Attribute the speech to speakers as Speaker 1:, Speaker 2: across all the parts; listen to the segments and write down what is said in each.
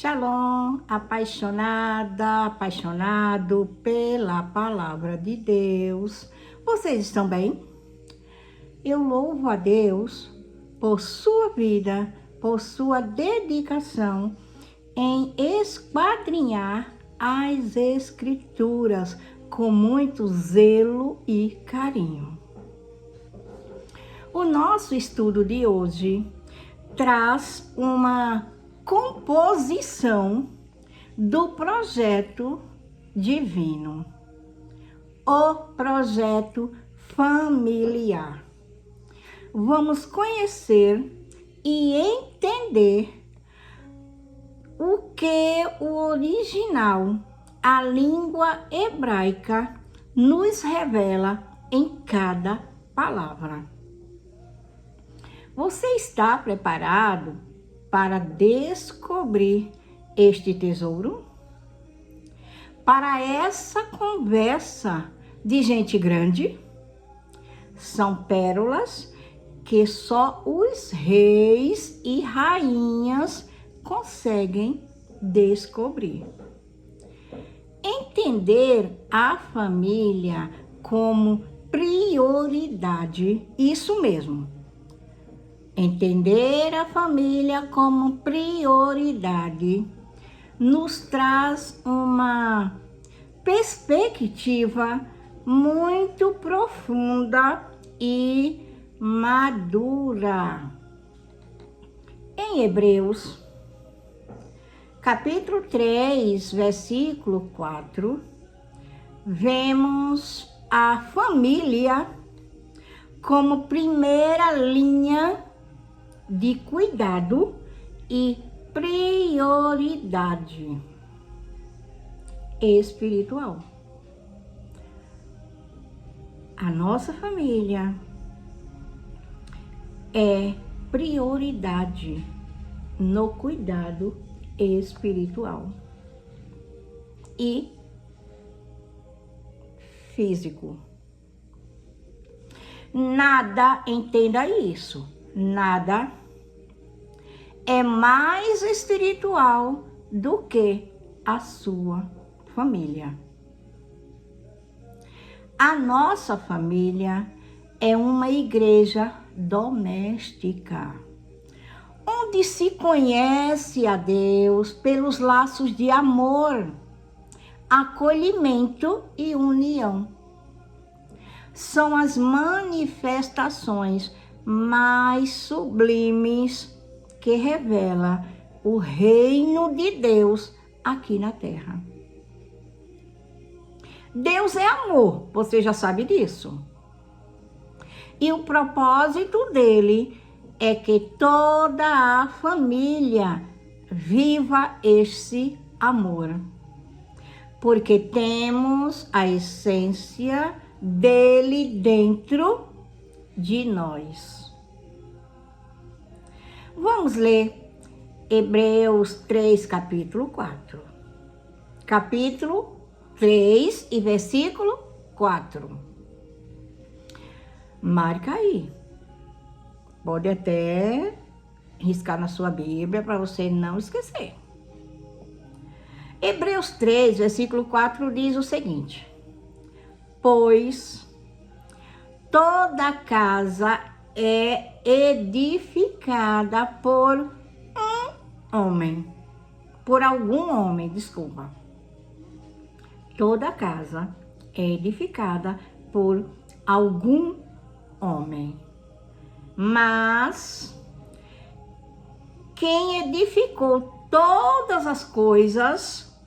Speaker 1: Shalom, apaixonada, apaixonado pela palavra de Deus. Vocês estão bem? Eu louvo a Deus por sua vida, por sua dedicação em esquadrinhar as Escrituras com muito zelo e carinho. O nosso estudo de hoje traz uma composição do projeto divino, o projeto familiar. Vamos conhecer e entender o que o original, a língua hebraica, nos revela em cada palavra. Você está preparado para descobrir este tesouro? Para essa conversa de gente grande? São pérolas que só os reis e rainhas conseguem descobrir. Entender a família como prioridade, isso mesmo. Entender a família como prioridade nos traz uma perspectiva muito profunda e madura. Em Hebreus, capítulo 3, versículo 4, vemos a família como primeira linha de cuidado e prioridade espiritual. A nossa família é prioridade no cuidado espiritual e físico. Nada, entenda isso, nada é mais espiritual do que a sua família. A nossa família é uma igreja doméstica, onde se conhece a Deus pelos laços de amor, acolhimento e união. São as manifestações mais sublimes que revela o reino de Deus aqui na terra. Deus é amor, você já sabe disso. E o propósito dele é que toda a família viva esse amor. Porque temos a essência dele dentro de nós. Vamos ler Hebreus 3, capítulo 4. Capítulo 3 e versículo 4. Marca aí. Pode até riscar na sua Bíblia para você não esquecer. Hebreus 3, versículo 4 diz o seguinte: pois toda casa é edificada por algum homem, desculpa. Toda casa é edificada por algum homem. Mas quem edificou todas as coisas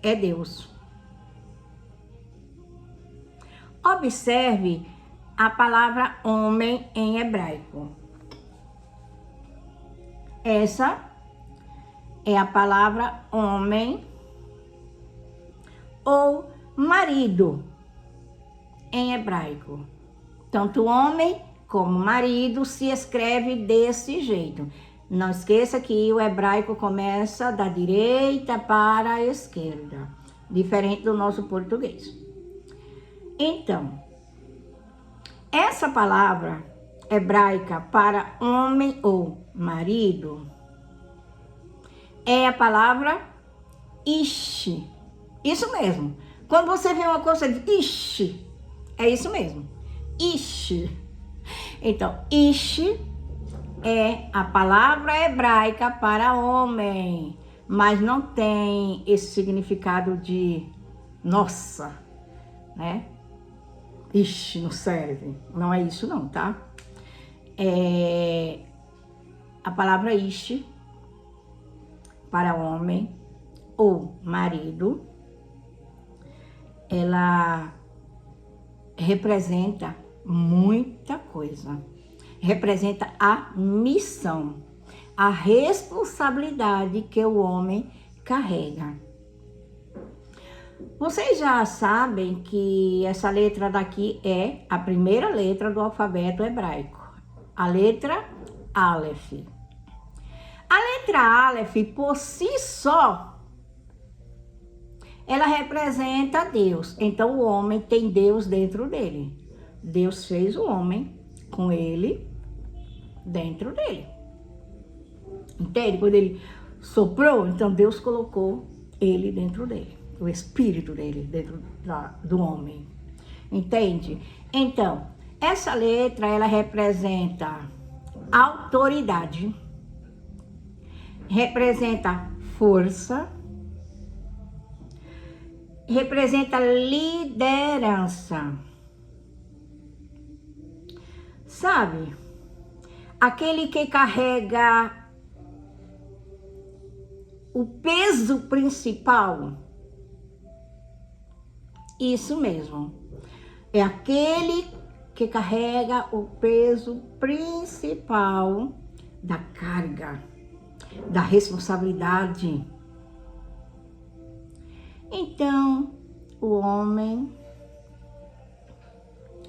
Speaker 1: é Deus. Observe a palavra homem em hebraico. Essa é a palavra homem ou marido em hebraico. Tanto homem como marido se escreve desse jeito. Não esqueça que o hebraico começa da direita para a esquerda, diferente do nosso português. Então, essa palavra hebraica para homem ou marido é a palavra ish. Isso mesmo. Quando você vê uma coisa de ish, é isso mesmo. Ish. Então, ish é a palavra hebraica para homem, mas não tem esse significado de nossa, né? Ish, não serve. Não é isso não, tá? A palavra ish para homem ou marido, ela representa muita coisa. Representa a missão, a responsabilidade que o homem carrega. Vocês já sabem que essa letra daqui é a primeira letra do alfabeto hebraico, a letra Aleph. A letra Aleph, por si só, ela representa Deus. Então, o homem tem Deus dentro dele. Deus fez o homem com ele dentro dele. Entende? Quando ele soprou, então Deus colocou ele dentro dele. O espírito dele dentro do homem. Entende? Então, essa letra, ela representa autoridade, representa força, representa liderança. Sabe? Aquele que carrega o peso principal. Isso mesmo. É aquele que carrega o peso principal da carga, da responsabilidade. Então, o homem,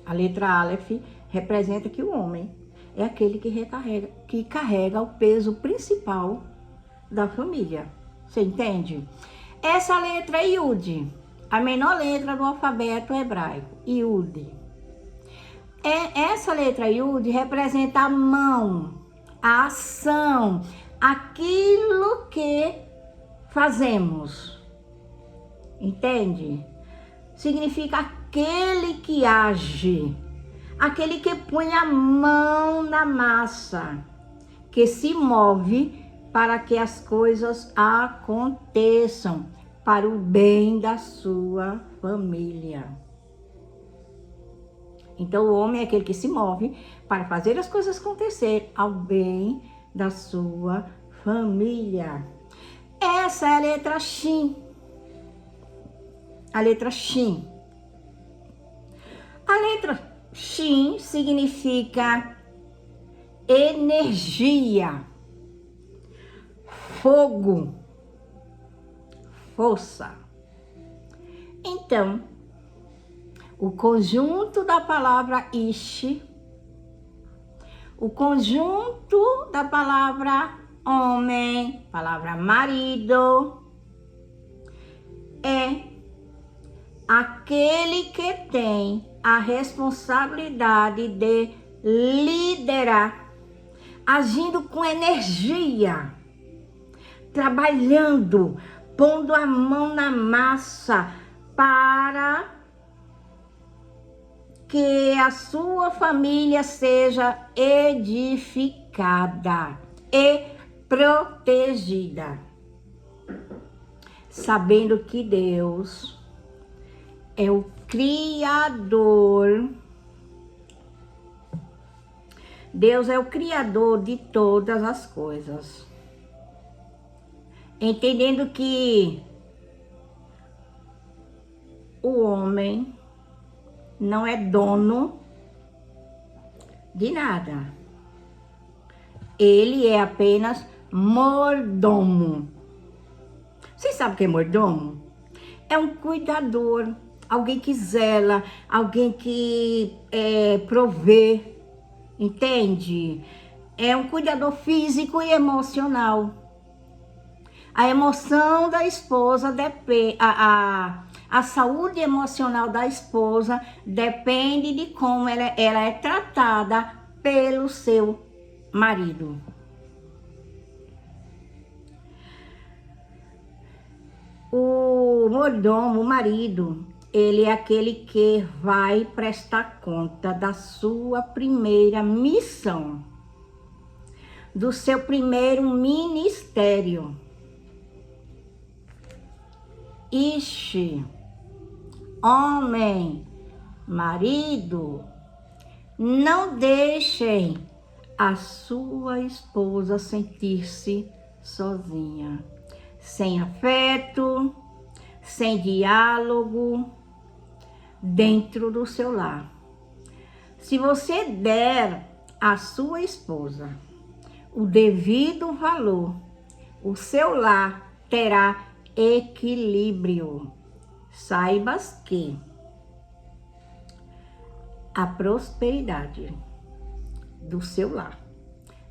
Speaker 1: a letra Aleph, representa que o homem é aquele que carrega o peso principal da família. Você entende? Essa letra é Yud, a menor letra do alfabeto hebraico, Yud. Essa letra Yud representa a mão, a ação, aquilo que fazemos. Entende? Significa aquele que age, aquele que põe a mão na massa, que se move para que as coisas aconteçam para o bem da sua família. Então, o homem é aquele que se move para fazer as coisas acontecer ao bem da sua família. Essa é a letra Shin. A letra Shin. A letra Shin significa energia, fogo, força. Então, o conjunto da palavra Ish, o conjunto da palavra homem, palavra marido, é aquele que tem a responsabilidade de liderar, agindo com energia, trabalhando, pondo a mão na massa para que a sua família seja edificada e protegida, sabendo que Deus é o Criador. Deus é o Criador de todas as coisas. Entendendo que o homem não é dono de nada. Ele é apenas mordomo. Vocês sabem o que é mordomo? É um cuidador, alguém que zela, alguém que provê, entende? É um cuidador físico e emocional. A emoção da esposa depende, a saúde emocional da esposa depende de como ela é tratada pelo seu marido. mordomo, o marido, ele é aquele que vai prestar conta da sua primeira missão, do seu primeiro ministério. Ixi, homem, marido, não deixem a sua esposa sentir-se sozinha, sem afeto, sem diálogo dentro do seu lar. Se você der à sua esposa o devido valor, o seu lar terá equilíbrio. Saibas que a prosperidade do seu lar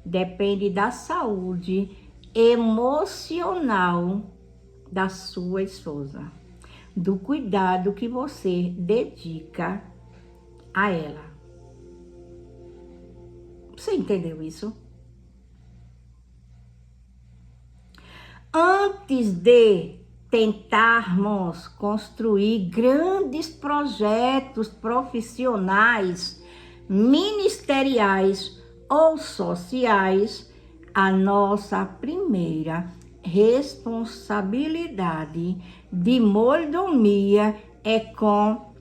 Speaker 1: depende da saúde emocional da sua esposa, do cuidado que você dedica a ela. Você entendeu isso? Antes de tentarmos construir grandes projetos profissionais, ministeriais ou sociais, a nossa primeira responsabilidade de mordomia é com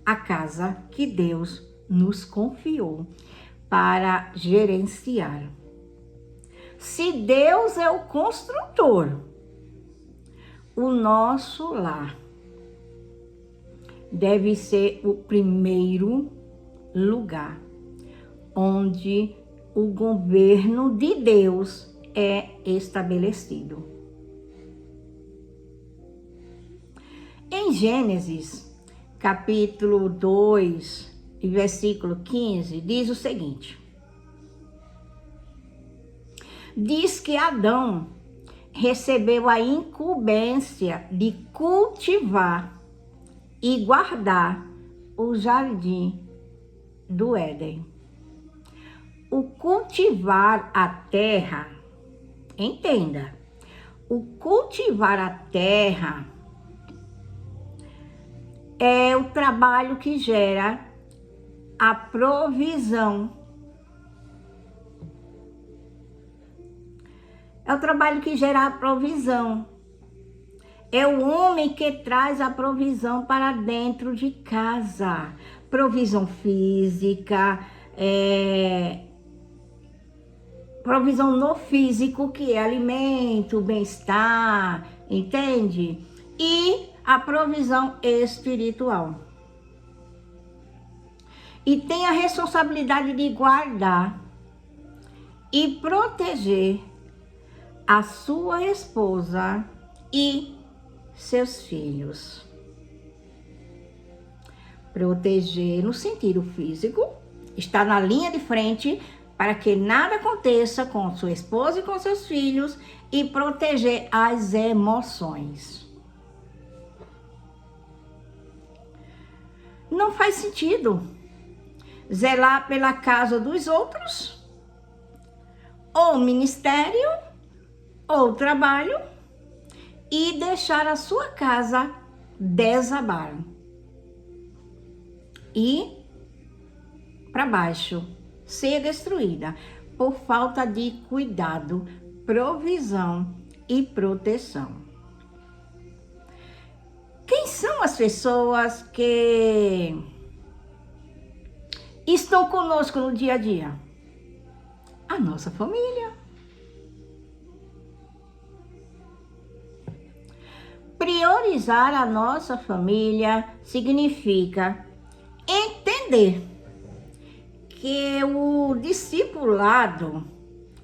Speaker 1: a casa que Deus nos confiou para gerenciar. Se Deus é o construtor, o nosso lar deve ser o primeiro lugar onde o governo de Deus é estabelecido. Em Gênesis, capítulo 2, e versículo 15, diz o seguinte: diz que Adão recebeu a incumbência de cultivar e guardar o jardim do Éden. O cultivar a terra, entenda, o cultivar a terra é o trabalho que gera a provisão. É o trabalho que gera a provisão. É o homem que traz a provisão para dentro de casa. Provisão física, provisão no físico, que é alimento, bem-estar, entende? E a provisão espiritual. E tem a responsabilidade de guardar e proteger a sua esposa e seus filhos. Proteger no sentido físico, estar na linha de frente para que nada aconteça com sua esposa e com seus filhos, e proteger as emoções. Não faz sentido zelar pela casa dos outros, ou ministério, ou trabalho, e deixar a sua casa desabar e para baixo, ser destruída por falta de cuidado, provisão e proteção. Quem são as pessoas que estão conosco no dia a dia? A nossa família. Priorizar a nossa família significa entender que o discipulado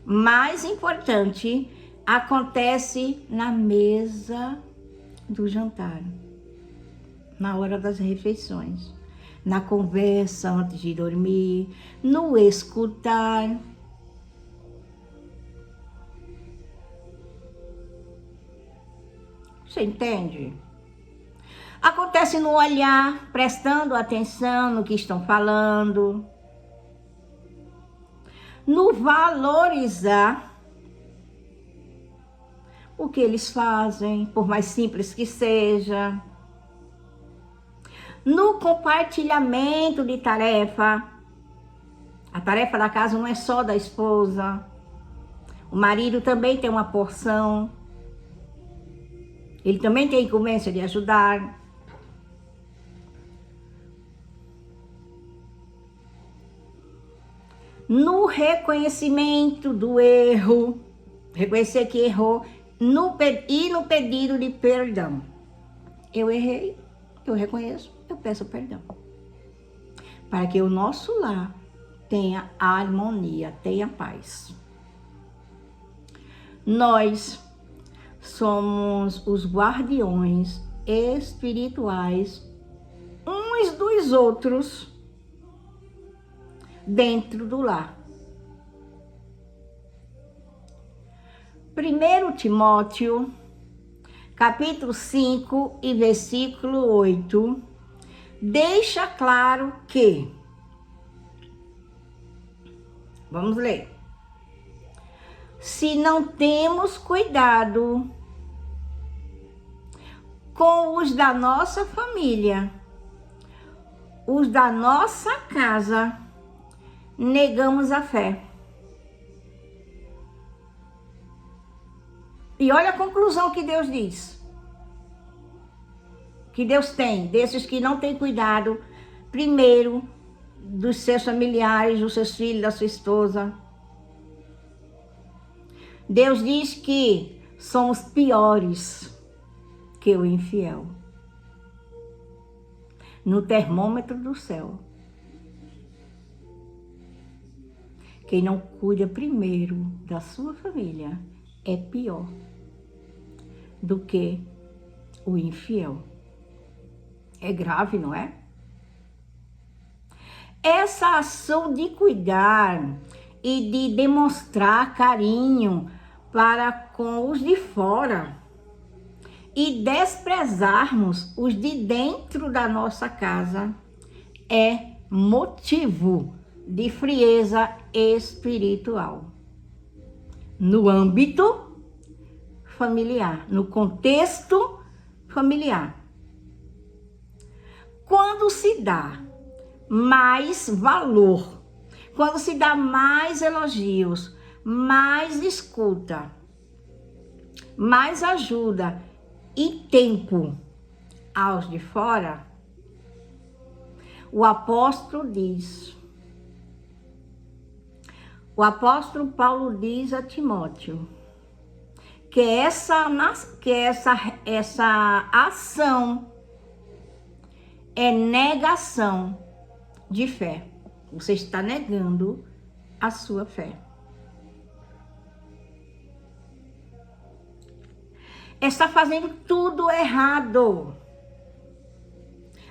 Speaker 1: mais importante acontece na mesa do jantar, na hora das refeições, na conversa antes de dormir, no escutar. Você entende? Acontece no olhar, prestando atenção no que estão falando, no valorizar, o que eles fazem, por mais simples que seja. No compartilhamento de tarefa, a tarefa da casa não é só da esposa, o marido também tem uma porção, ele também tem incumbência de ajudar. No reconhecimento do erro, reconhecer que errou, e no pedido de perdão. Eu errei, eu reconheço, eu peço perdão. Para que o nosso lar tenha harmonia, tenha paz. Nós somos os guardiões espirituais uns dos outros dentro do lar. 1 Timóteo, capítulo 5 e versículo 8, deixa claro que, vamos ler, se não temos cuidado com os da nossa família, os da nossa casa, negamos a fé. E olha a conclusão que Deus diz. Que Deus tem, desses que não têm cuidado, primeiro, dos seus familiares, dos seus filhos, da sua esposa. Deus diz que somos piores que o infiel. No termômetro do céu. Quem não cuida primeiro da sua família é pior do que o infiel. É grave, não é? Essa ação de cuidar e de demonstrar carinho para com os de fora e desprezarmos os de dentro da nossa casa é motivo de frieza espiritual. No âmbito familiar, no contexto familiar. Quando se dá mais valor, quando se dá mais elogios, mais escuta, mais ajuda e tempo aos de fora, o apóstolo Paulo diz a Timóteo que essa ação é negação de fé. Você está negando a sua fé. Está fazendo tudo errado.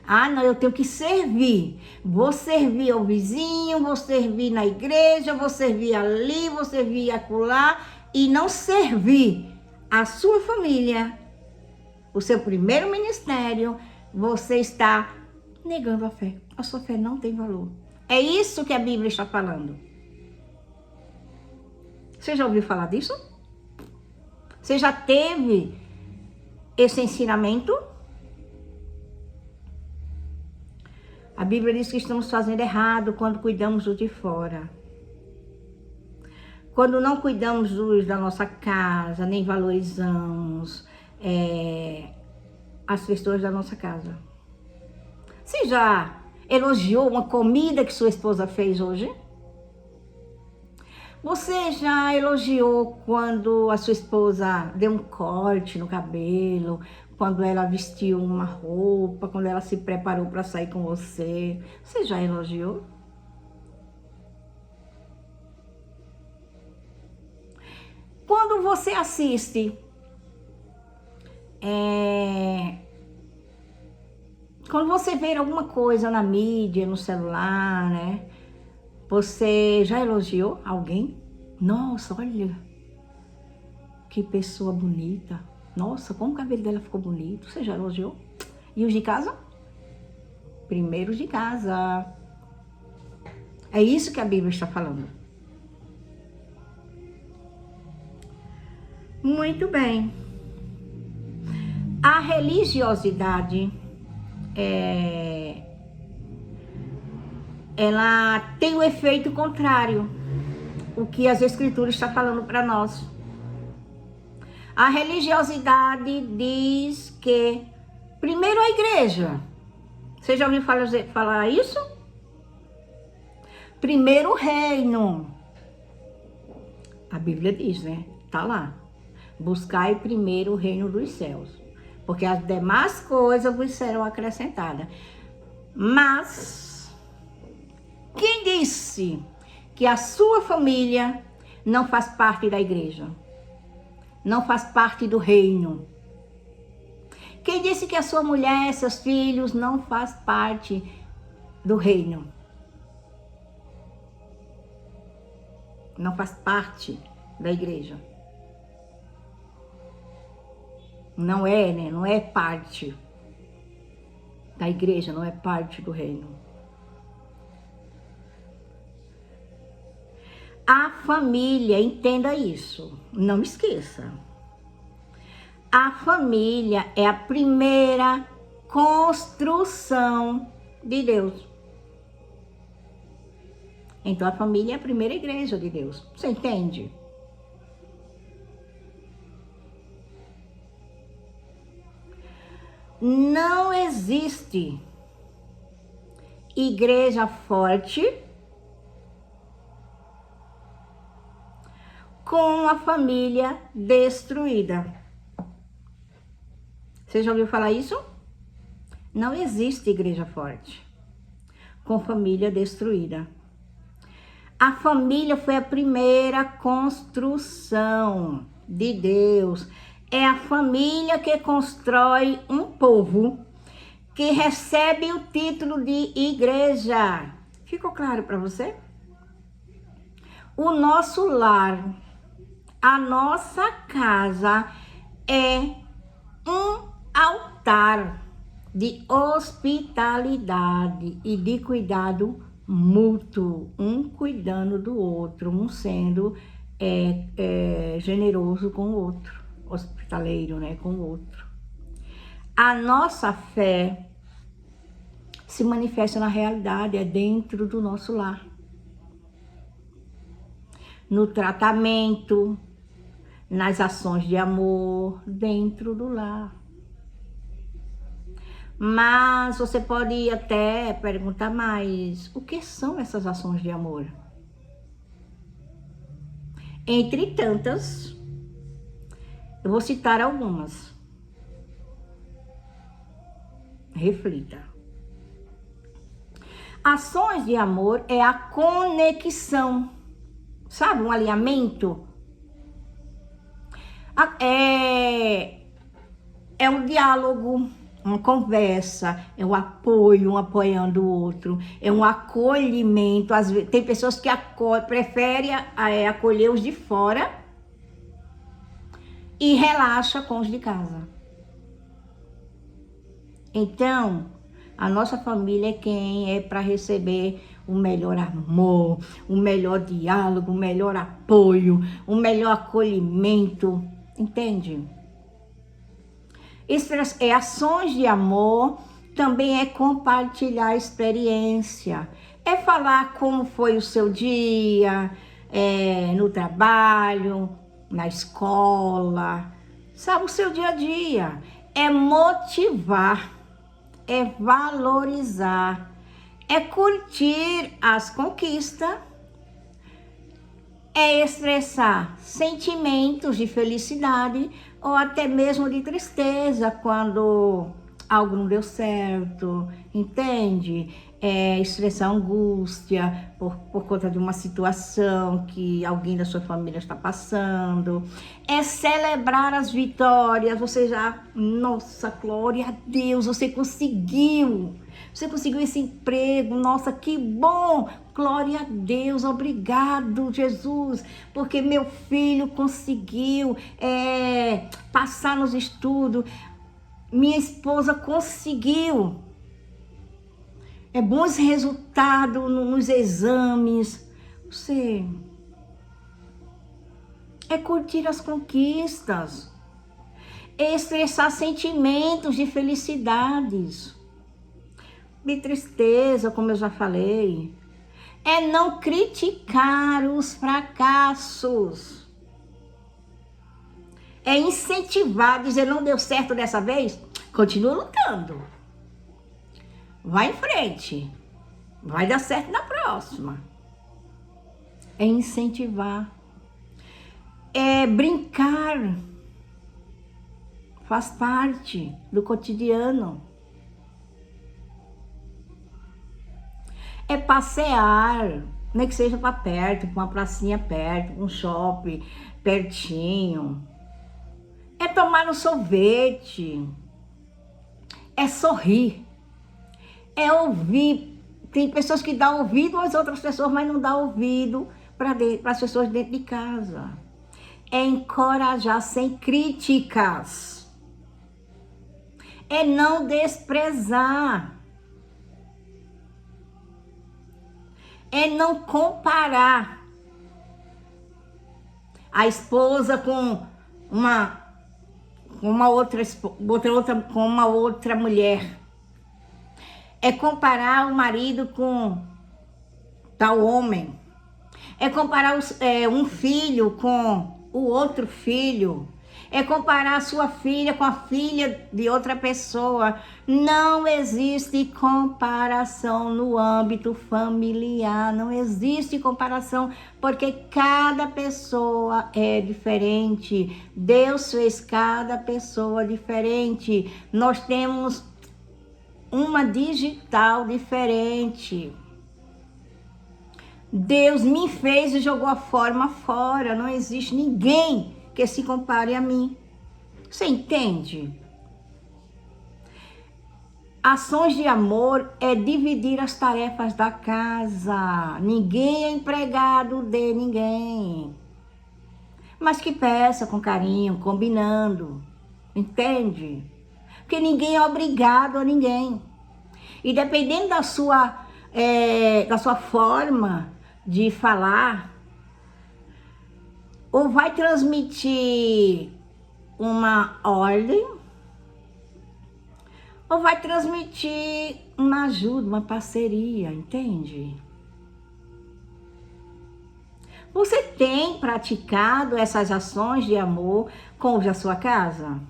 Speaker 1: Ah, não, eu tenho que servir. Vou servir ao vizinho, vou servir na igreja, vou servir ali, vou servir acolá, e não servir a sua família, o seu primeiro ministério, você está negando a fé. A sua fé não tem valor. É isso que a Bíblia está falando. Você já ouviu falar disso? Você já teve esse ensinamento? A Bíblia diz que estamos fazendo errado quando cuidamos do de fora. Quando não cuidamos da nossa casa, nem valorizamos as pessoas da nossa casa. Você já elogiou uma comida que sua esposa fez hoje? Você já elogiou quando a sua esposa deu um corte no cabelo, quando ela vestiu uma roupa, quando ela se preparou para sair com você? Você já elogiou? Quando você assiste, quando você vê alguma coisa na mídia, no celular, né? Você já elogiou alguém? Nossa, olha, que pessoa bonita. Nossa, como o cabelo dela ficou bonito. Você já elogiou? E os de casa? Primeiros de casa. É isso que a Bíblia está falando. Muito bem. A religiosidade, ela tem o efeito contrário, o que as escrituras estão falando para nós. A religiosidade diz que, primeiro a igreja, você já ouviu falar isso? Primeiro o reino. A Bíblia diz, né? Tá lá. Buscai primeiro o reino dos céus, porque as demais coisas vos serão acrescentadas. Mas, quem disse que a sua família não faz parte da igreja? Não faz parte do reino? Quem disse que a sua mulher, seus filhos não faz parte do reino? Não faz parte da igreja. Não é, né? Não é parte da igreja, não é parte do reino. A família, entenda isso, não esqueça. A família é a primeira construção de Deus. Então a família é a primeira igreja de Deus. Você entende? Não existe igreja forte com a família destruída. Você já ouviu falar isso? Não existe igreja forte com família destruída. A família foi a primeira construção de Deus. É a família que constrói um povo que recebe o título de igreja. Ficou claro para você? O nosso lar, a nossa casa é um altar de hospitalidade e de cuidado mútuo, um cuidando do outro, um sendo generoso com o outro, hospitaleiro, né, com o outro. A nossa fé se manifesta na realidade, é dentro do nosso lar. No tratamento, nas ações de amor, dentro do lar. Mas você pode até perguntar, mas o que são essas ações de amor? Entre tantas, eu vou citar algumas. Reflita. Ações de amor é a conexão, sabe, um alinhamento. É um diálogo, uma conversa, é um apoio, um apoiando o outro, é um acolhimento. Às vezes, tem pessoas que preferem acolher os de fora e relaxa com os de casa. Então, a nossa família é quem é para receber o melhor amor, o melhor diálogo, o melhor apoio, o melhor acolhimento, entende? Ações de amor também é compartilhar a experiência, é falar como foi o seu dia, no trabalho, na escola, sabe, o seu dia a dia, é motivar, é valorizar, é curtir as conquistas, é expressar sentimentos de felicidade ou até mesmo de tristeza quando algo não deu certo, entende? É expressar angústia por conta de uma situação que alguém da sua família está passando. É celebrar as vitórias, você já, nossa, glória a Deus, você conseguiu esse emprego, nossa, que bom, glória a Deus, obrigado, Jesus, porque meu filho conseguiu passar nos estudos, minha esposa conseguiu bons resultados nos exames. Você é curtir as conquistas, é expressar sentimentos de felicidades, de tristeza, como eu já falei, é não criticar os fracassos, é incentivar, dizer não deu certo dessa vez, continua lutando, vai em frente, vai dar certo na próxima, é incentivar, é brincar, faz parte do cotidiano. É passear, nem que seja para perto, para uma pracinha perto, um shopping pertinho. É tomar um sorvete. É sorrir. É ouvir. Tem pessoas que dão ouvido às outras pessoas, mas não dão ouvido para as pessoas dentro de casa. É encorajar sem críticas. É não desprezar. É não comparar a esposa com uma outra mulher. É comparar o marido com tal homem. É comparar um filho com o outro filho. É comparar a sua filha com a filha de outra pessoa. Não existe comparação no âmbito familiar. Não existe comparação, porque cada pessoa é diferente. Deus fez cada pessoa diferente. Nós temos uma digital diferente. Deus me fez e jogou a forma fora. Não existe ninguém que se compare a mim. Você entende? Ações de amor é dividir as tarefas da casa. Ninguém é empregado de ninguém. Mas que peça com carinho, combinando. Entende? Porque ninguém é obrigado a ninguém. E dependendo da sua forma de falar, ou vai transmitir uma ordem, ou vai transmitir uma ajuda, uma parceria, entende? Você tem praticado essas ações de amor com a sua casa?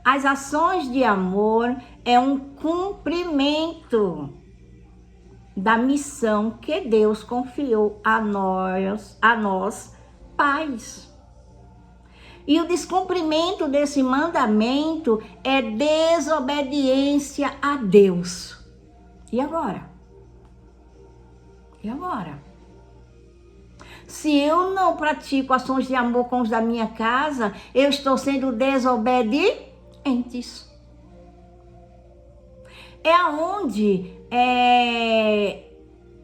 Speaker 1: As ações de amor é um cumprimento da missão que Deus confiou a nós pais. E o descumprimento desse mandamento é desobediência a Deus. E agora? E agora? Se eu não pratico ações de amor com os da minha casa, eu estou sendo desobediente. É aonde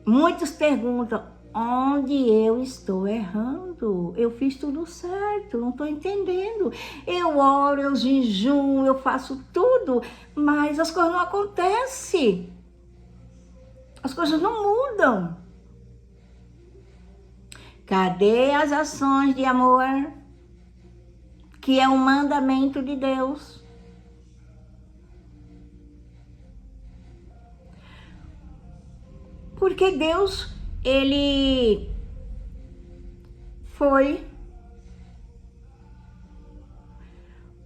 Speaker 1: muitos perguntam, onde eu estou errando? Eu fiz tudo certo, não estou entendendo. Eu oro, eu jejuo, eu faço tudo, mas as coisas não acontecem. As coisas não mudam. Cadê as ações de amor? Que é um mandamento de Deus. Porque Deus, Ele foi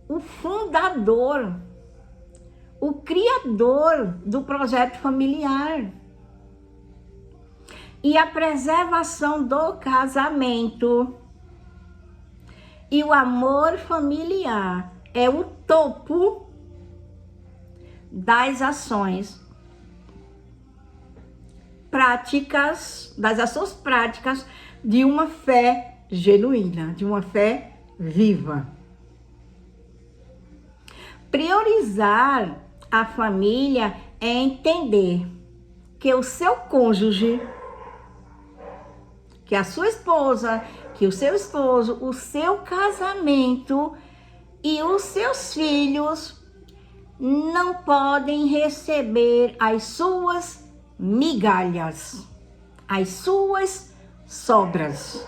Speaker 1: o fundador, o criador do projeto familiar. E a preservação do casamento e o amor familiar é o topo das ações práticas, das ações práticas de uma fé genuína, de uma fé viva. Priorizar a família é entender que o seu cônjuge, que a sua esposa, que o seu esposo, o seu casamento e os seus filhos não podem receber as suas migalhas, as suas sobras.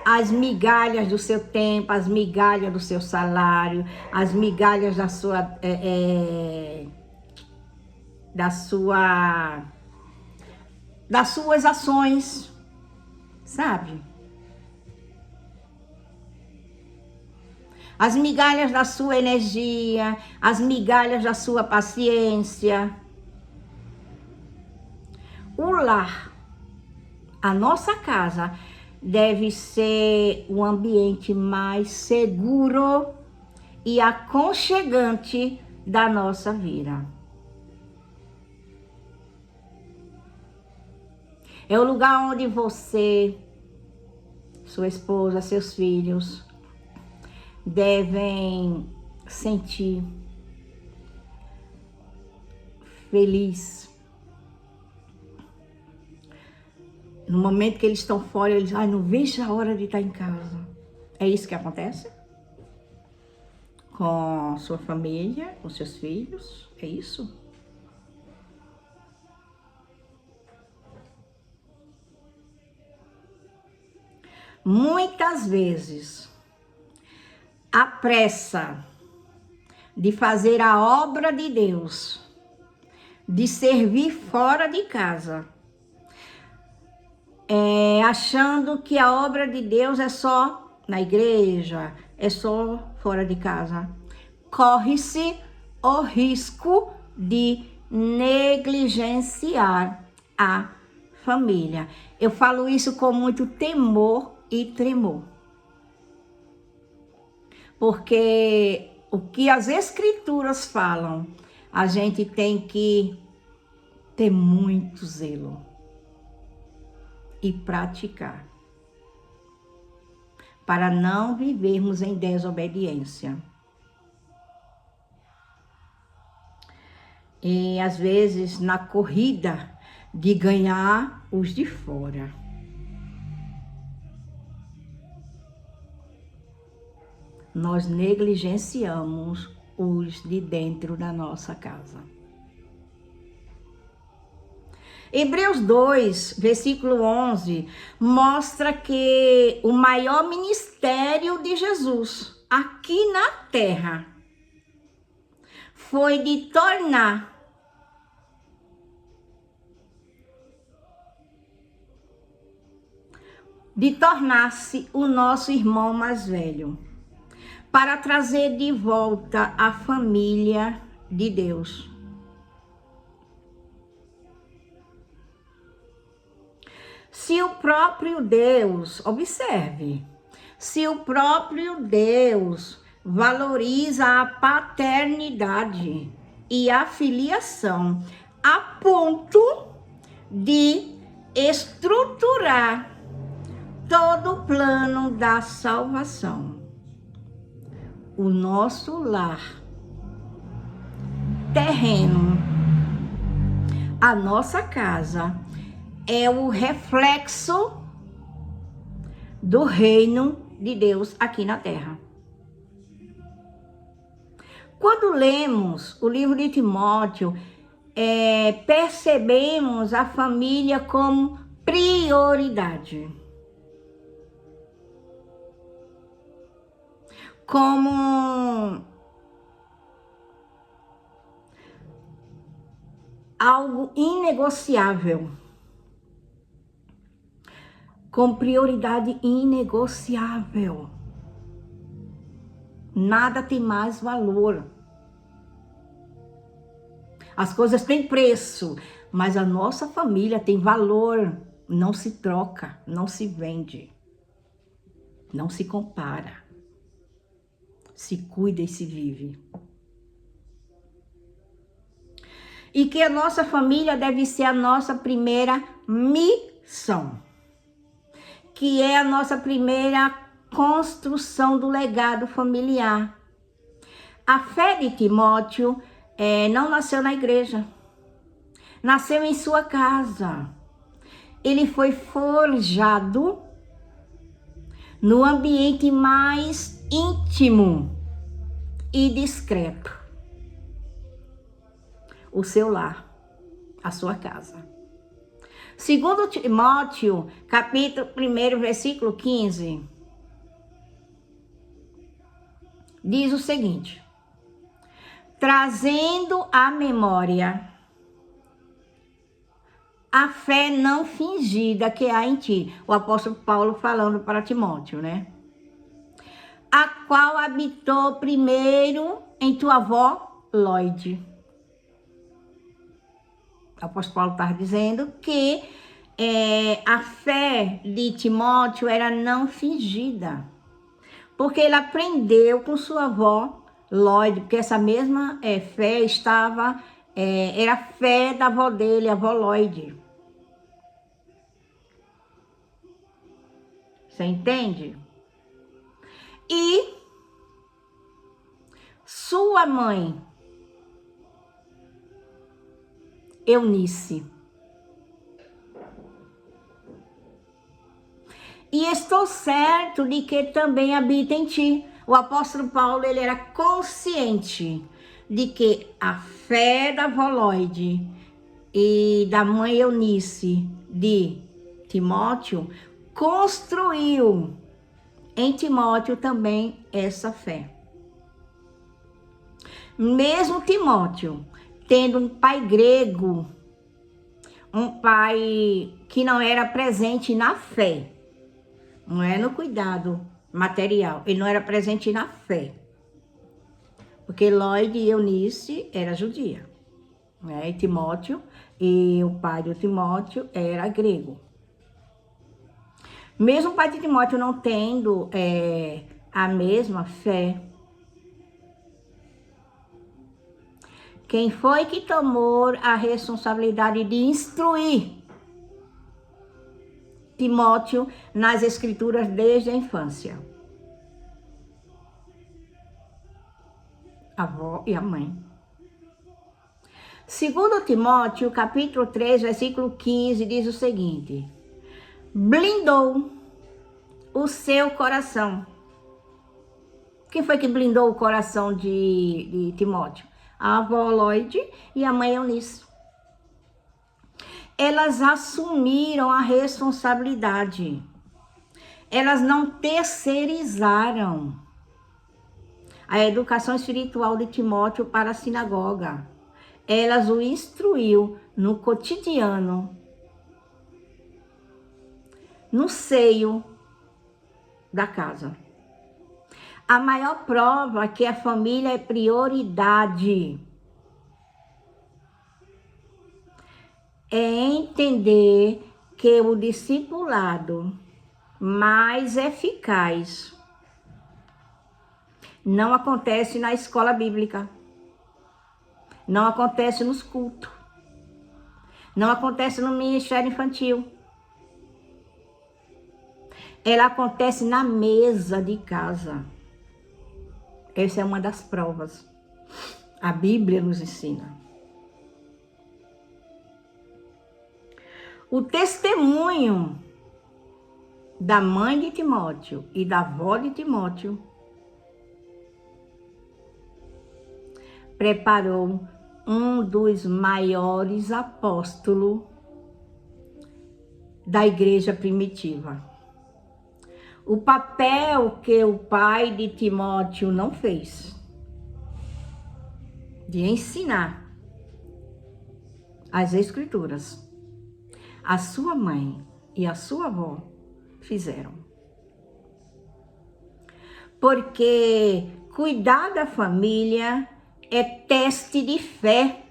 Speaker 1: as migalhas do seu tempo, as migalhas do seu salário, as migalhas das suas ações, sabe? As migalhas da sua energia, as migalhas da sua paciência. O lar, a nossa casa, deve ser o ambiente mais seguro e aconchegante da nossa vida. É o lugar onde você, sua esposa, seus filhos devem sentir feliz. No momento que eles estão fora, eles não vejo a hora de estar em casa. É isso que acontece? Com sua família, com seus filhos? É isso? Muitas vezes, a pressa de fazer a obra de Deus, de servir fora de casa, achando que a obra de Deus é só na igreja, é só fora de casa, corre-se o risco de negligenciar a família. Eu falo isso com muito temor e tremor. Porque o que as escrituras falam, a gente tem que ter muito zelo e praticar, para não vivermos em desobediência. E às vezes na corrida de ganhar os de fora. Nós negligenciamos os de dentro da nossa casa. Hebreus 2, versículo 11, mostra que o maior ministério de Jesus aqui na terra foi de tornar-se o nosso irmão mais velho, para trazer de volta a família de Deus. Se o próprio Deus, observe, se o próprio Deus valoriza a paternidade e a filiação a ponto de estruturar todo o plano da salvação, o nosso lar terreno, a nossa casa, é o reflexo do reino de Deus aqui na terra. Quando lemos o livro de Timóteo, percebemos a família como prioridade. Como algo inegociável. Com prioridade inegociável. Nada tem mais valor. As coisas têm preço, mas a nossa família tem valor. Não se troca, não se vende, não se compara. Se cuida e se vive. E que a nossa família deve ser a nossa primeira missão, que é a nossa primeira construção do legado familiar. A fé de Timóteo não nasceu na igreja, nasceu em sua casa. Ele foi forjado no ambiente mais íntimo e discreto. O seu lar, a sua casa. Segundo Timóteo, capítulo 1, versículo 15, diz o seguinte: trazendo à memória a fé não fingida que há em ti. O apóstolo Paulo falando para Timóteo, né? A qual habitou primeiro em tua avó Lóide. O apóstolo Paulo está dizendo que a fé de Timóteo era não fingida, porque ele aprendeu com sua avó Lóide, porque essa mesma fé estava, era a fé da avó dele, a avó Lóide. Você entende? E sua mãe, Eunice. E estou certo de que também habita em ti. O apóstolo Paulo, ele era consciente de que a fé da avó Lóide e da mãe Eunice de Timóteo construiu em Timóteo também essa fé. Mesmo Timóteo tendo um pai grego, um pai que não era presente na fé, não é no cuidado material, ele não era presente na fé, porque Lóide e Eunice era judia, né? E Timóteo, e o pai de Timóteo era grego. Mesmo o pai de Timóteo não tendo a mesma fé, quem foi que tomou a responsabilidade de instruir Timóteo nas escrituras desde a infância? A avó e a mãe. Segundo Timóteo, capítulo 3, versículo 15, diz o seguinte: blindou o seu coração. Quem foi que blindou o coração de Timóteo? A avó Lóide e a mãe Eunice. Elas assumiram a responsabilidade. Elas não terceirizaram a educação espiritual de Timóteo para a sinagoga. Elas o instruiu no cotidiano, no seio da casa. A maior prova que a família é prioridade é entender que o discipulado mais eficaz não acontece na escola bíblica, não acontece nos cultos, não acontece no ministério infantil. Ela acontece na mesa de casa. Essa é uma das provas. A Bíblia nos ensina. O testemunho da mãe de Timóteo e da avó de Timóteo preparou um dos maiores apóstolos da igreja primitiva. O papel que o pai de Timóteo não fez, de ensinar as escrituras, a sua mãe e a sua avó fizeram. Porque cuidar da família é teste de fé.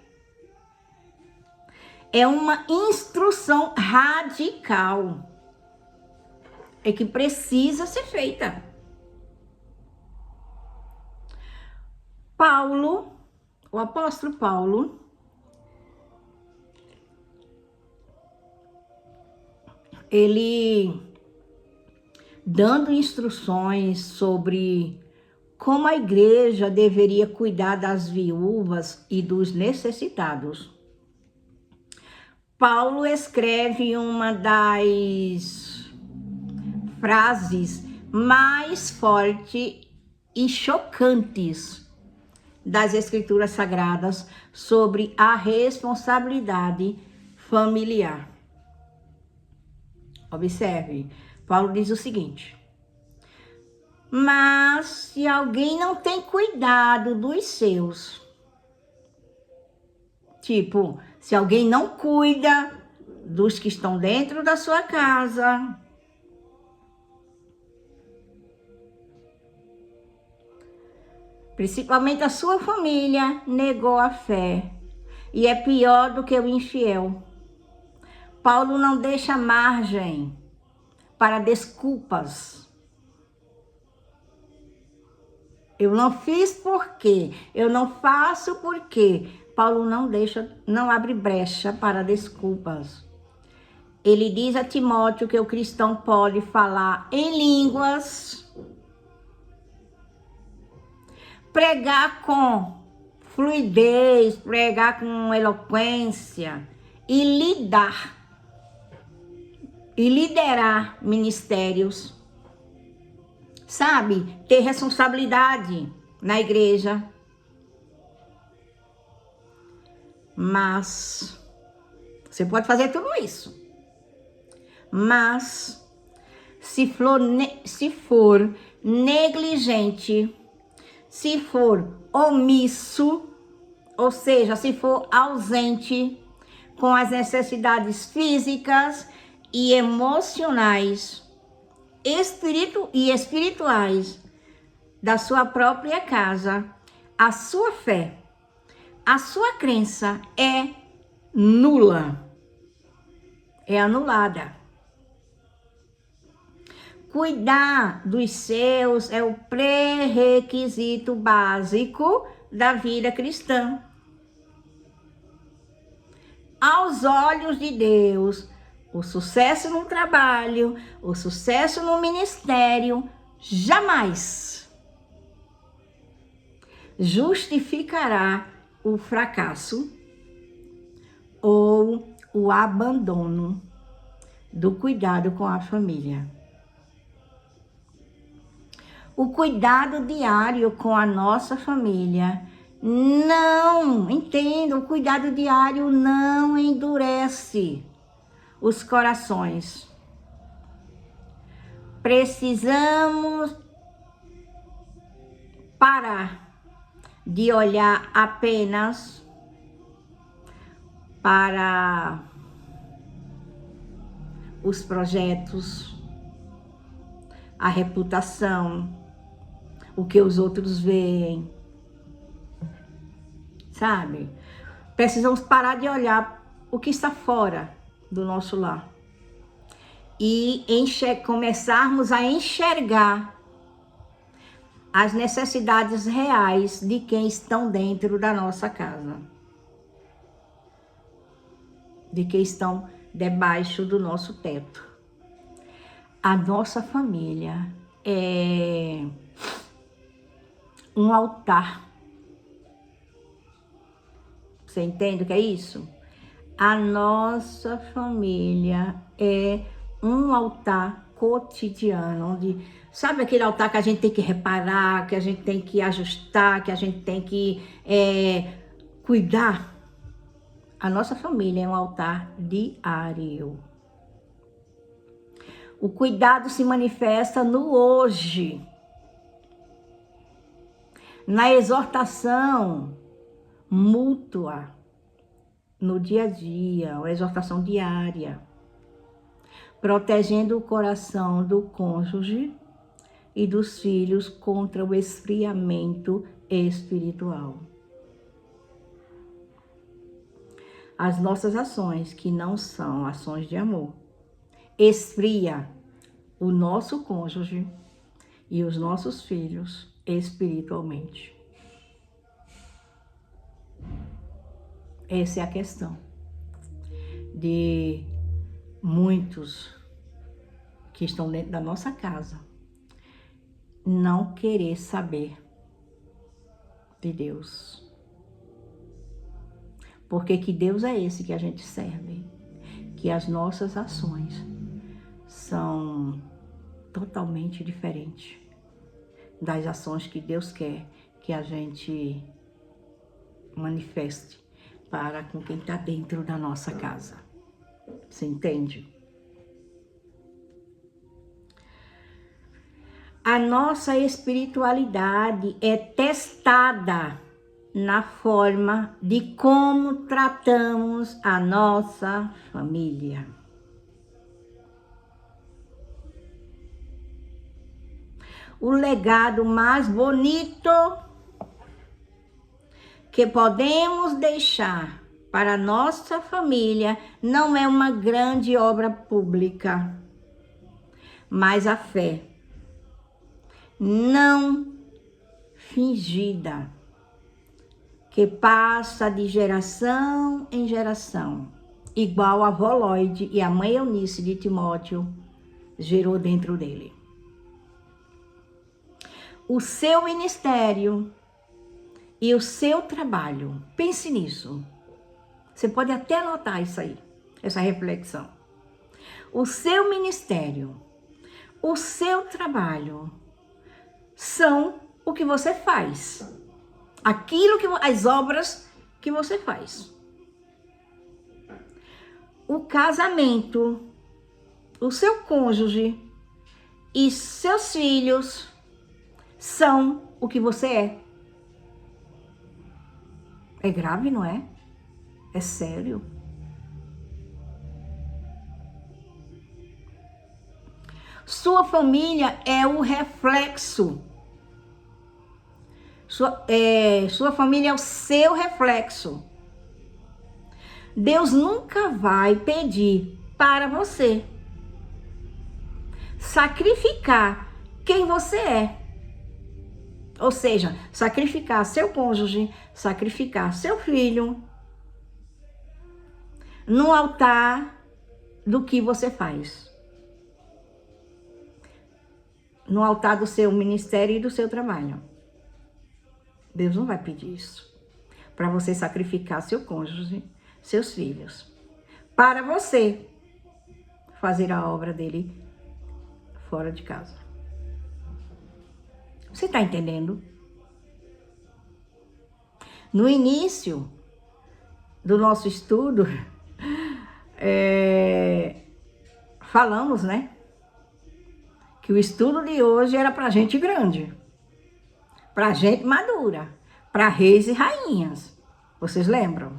Speaker 1: É uma instrução radical. É que precisa ser feita. Paulo, o apóstolo Paulo, ele dando instruções sobre como a igreja deveria cuidar das viúvas e dos necessitados. Paulo escreve uma das frases mais fortes e chocantes das Escrituras Sagradas sobre a responsabilidade familiar. Observe, Paulo diz o seguinte: Mas se alguém não tem cuidado dos seus, tipo, se alguém não cuida dos que estão dentro da sua casa, principalmente a sua família, negou a fé. E é pior do que o infiel. Paulo não deixa margem para desculpas. Eu não fiz porque, eu não faço porque. Paulo não abre brecha para desculpas. Ele diz a Timóteo que o cristão pode falar em línguas, pregar com fluidez, pregar com eloquência e liderar ministérios, sabe? Ter responsabilidade na igreja. Mas você pode fazer tudo isso. Mas se for negligente, se for omisso, ou seja, se for ausente com as necessidades físicas e emocionais, e espirituais da sua própria casa, a sua fé, a sua crença é nula, é anulada. Cuidar dos seus é o pré-requisito básico da vida cristã. Aos olhos de Deus, o sucesso no trabalho, o sucesso no ministério, jamais justificará o fracasso ou o abandono do cuidado com a família. O cuidado diário com a nossa família o cuidado diário não endurece os corações. Precisamos parar de olhar apenas para os projetos, a reputação, o que os outros veem, sabe? Precisamos parar de olhar o que está fora do nosso lar e começarmos a enxergar as necessidades reais de quem estão dentro da nossa casa, de quem estão debaixo do nosso teto. A nossa família é um altar. Você entende o que é isso? A nossa família é um altar cotidiano, onde, sabe aquele altar que a gente tem que reparar, que a gente tem que ajustar, que a gente tem que cuidar? A nossa família é um altar diário. O cuidado se manifesta no hoje, na exortação mútua, no dia a dia, uma exortação diária, protegendo o coração do cônjuge e dos filhos contra o esfriamento espiritual. As nossas ações, que não são ações de amor, esfria o nosso cônjuge e os nossos filhos espiritualmente. Essa é a questão de muitos que estão dentro da nossa casa não querer saber de Deus. Porque que Deus é esse que a gente serve? Que as nossas ações são totalmente diferentes das ações que Deus quer que a gente manifeste para com quem está dentro da nossa casa. Você entende? A nossa espiritualidade é testada na forma de como tratamos a nossa família. O legado mais bonito que podemos deixar para a nossa família não é uma grande obra pública, mas a fé não fingida, que passa de geração em geração, igual a avó Lloyd e a mãe Eunice de Timóteo gerou dentro dele. O seu ministério e o seu trabalho, pense nisso. Você pode até anotar isso aí, essa reflexão. O seu ministério, o seu trabalho são o que você faz. As obras que você faz. O casamento, o seu cônjuge e seus filhos são o que você é. É grave, não é? É sério. Sua família é o reflexo. Sua família é o seu reflexo. Deus nunca vai pedir para você sacrificar quem você é. Ou seja, sacrificar seu cônjuge, sacrificar seu filho no altar do que você faz. No altar do seu ministério e do seu trabalho. Deus não vai pedir isso. Para você sacrificar seu cônjuge, seus filhos. Para você fazer a obra dele fora de casa. Você está entendendo? No início do nosso estudo, falamos, né? Que o estudo de hoje era para gente grande. Para gente madura. Para reis e rainhas. Vocês lembram?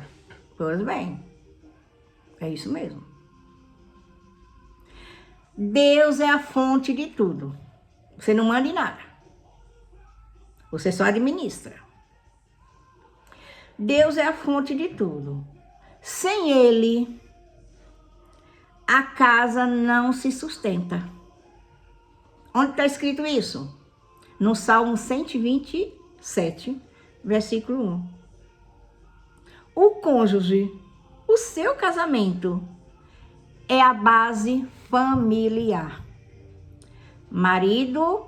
Speaker 1: Pois bem. É isso mesmo. Deus é a fonte de tudo. Você não manda em nada. Você só administra. Deus é a fonte de tudo. Sem Ele, a casa não se sustenta. Onde está escrito isso? No Salmo 127, versículo 1. O cônjuge, o seu casamento, é a base familiar. Marido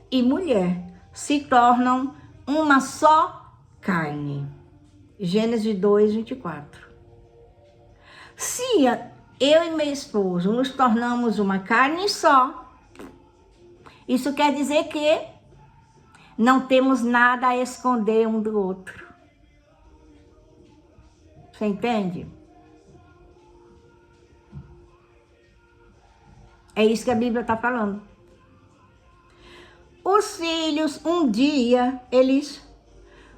Speaker 1: e mulher se tornam uma só carne. Gênesis 2, 24. Se eu e meu esposo nos tornamos uma carne só, isso quer dizer que não temos nada a esconder um do outro. Você entende? É isso que a Bíblia está falando. Os filhos, um dia, eles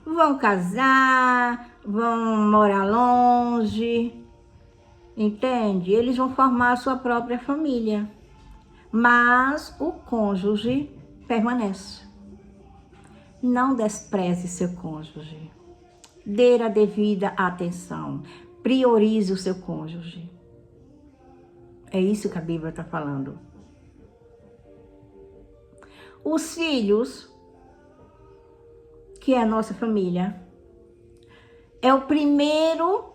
Speaker 1: vão casar, vão morar longe, entende? Eles vão formar a sua própria família. Mas o cônjuge permanece. Não despreze seu cônjuge. Dê a devida atenção. Priorize o seu cônjuge. É isso que a Bíblia está falando. Os filhos, que é a nossa família, é o primeiro